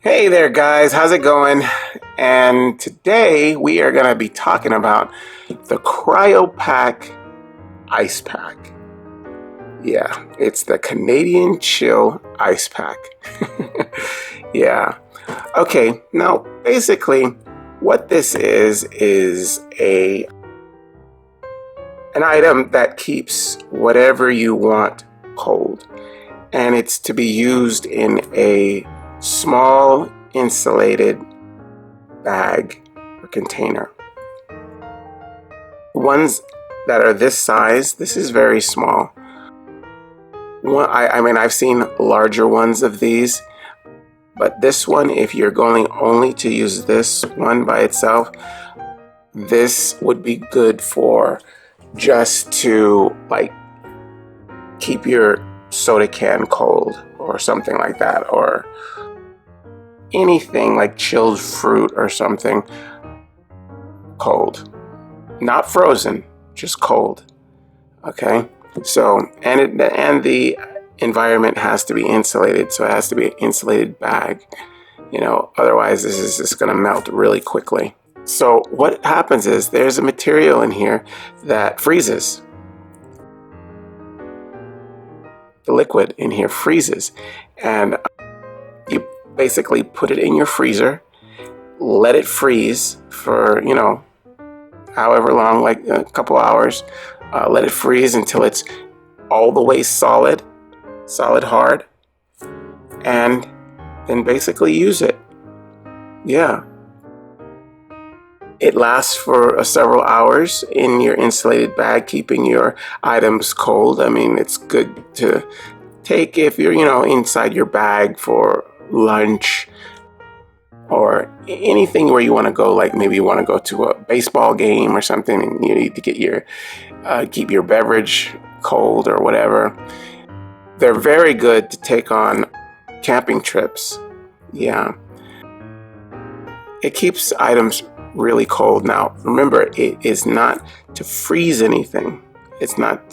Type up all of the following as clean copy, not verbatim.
Hey there, guys. How's it going? And today we are going to be talking about the Cryopak Ice Pack. Yeah, it's the Canadian Chill Ice Pack. Yeah. Okay, now basically what this is an item that keeps whatever you want cold. And it's to be used in a small insulated bag or container. Ones that are this size, this is very small. I mean, I've seen larger ones of these, but this one, if you're going only to use this one by itself, this would be good for just to like keep your soda can cold or something like that, or anything like chilled fruit or something cold, not frozen, just cold. Okay, so and the environment has to be insulated, so it has to be an insulated bag, otherwise this is just going to melt really quickly. So what happens is there's a material in here that freezes. The liquid in here freezes, and you basically put it in your freezer, let it freeze for, however long, like a couple hours. Let it freeze until it's all the way solid hard, and then basically use it. Yeah. It lasts for several hours in your insulated bag, keeping your items cold. I mean, it's good to take if you're, inside your bag for lunch or anything where you want to go, like maybe you want to go to a baseball game or something and you need to get keep your beverage cold or whatever. They're very good to take on camping trips. Yeah. It keeps items really cold. Now, remember, it is not to freeze anything. It's not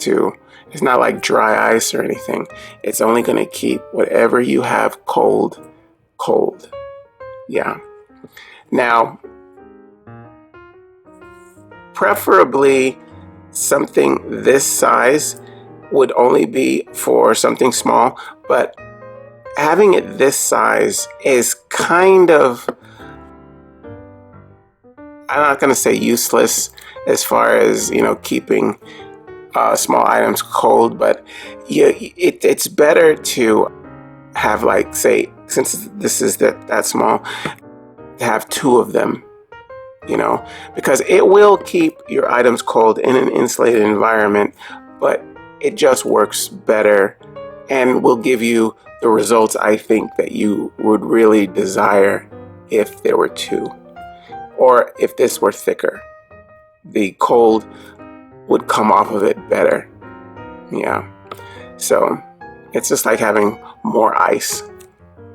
like dry ice or anything. It's only going to keep whatever you have cold. Yeah. Now, preferably something this size would only be for something small, but having it this size is kind of, I'm not going to say useless as far as, keeping small items cold, but it's better to have, like, say, since this is that small, to have two of them, because it will keep your items cold in an insulated environment, but it just works better and will give you the results I think that you would really desire if there were two. Or if this were thicker, the cold would come off of it better. Yeah. So it's just like having more ice,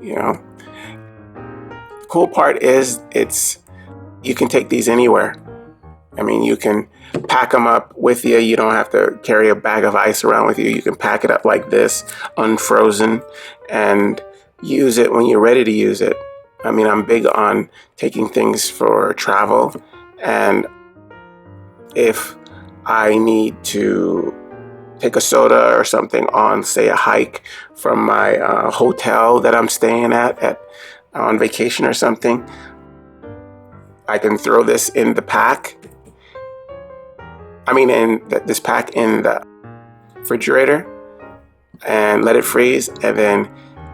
The cool part is you can take these anywhere. I mean, you can pack them up with you. You don't have to carry a bag of ice around with you. You can pack it up like this, unfrozen, and use it when you're ready to use it. I mean, I'm big on taking things for travel, and if I need to take a soda or something on, say, a hike from my hotel that I'm staying at on vacation or something, I can throw this in the pack. I mean, this pack in the refrigerator and let it freeze, and then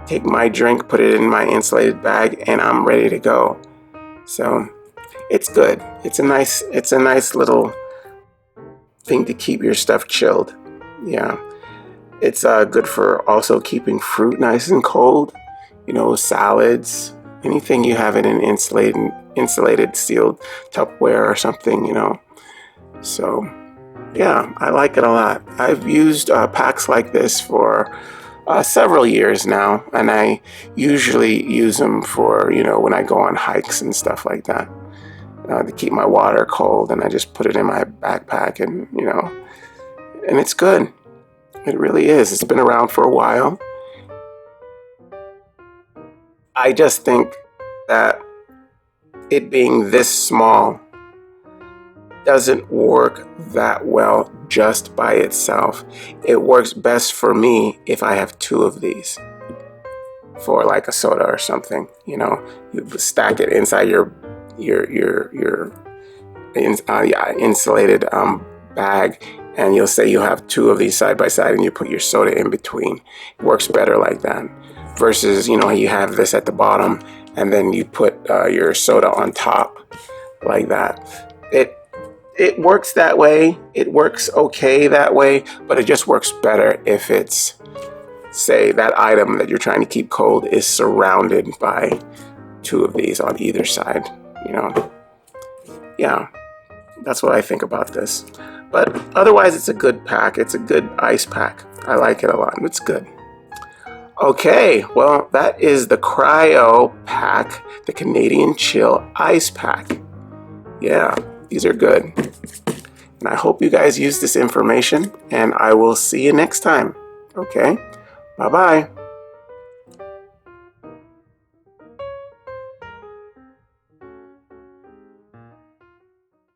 take my drink, put it in my insulated bag, and I'm ready to go. So it's good. It's a nice little thing to keep your stuff chilled. Yeah. It's good for also keeping fruit nice and cold. Salads, anything you have in an insulated sealed Tupperware or something, So yeah, I like it a lot. I've used packs like this for several years now, and I usually use them for, when I go on hikes and stuff like that, to keep my water cold, and I just put it in my backpack, and, and it's good. It really is. It's been around for a while. I just think that it being this small doesn't work that well just by itself. It works best for me if I have two of these for like a soda or something. You know, you stack it inside your insulated bag, and you'll say you have two of these side by side, and you put your soda in between. It works better like that versus, you know, you have this at the bottom and then you put your soda on top like that. It works that way. It works okay that way, but it just works better if it's, say, that item that you're trying to keep cold is surrounded by two of these on either side, you know. Yeah, that's what I think about this. But otherwise, it's a good pack. It's a good ice pack. I like it a lot. It's good. Okay, well, that is the Cryopak, the Canadian Chill Ice Pack. Yeah, these are good. And I hope you guys use this information, and I will see you next time. Okay, bye-bye.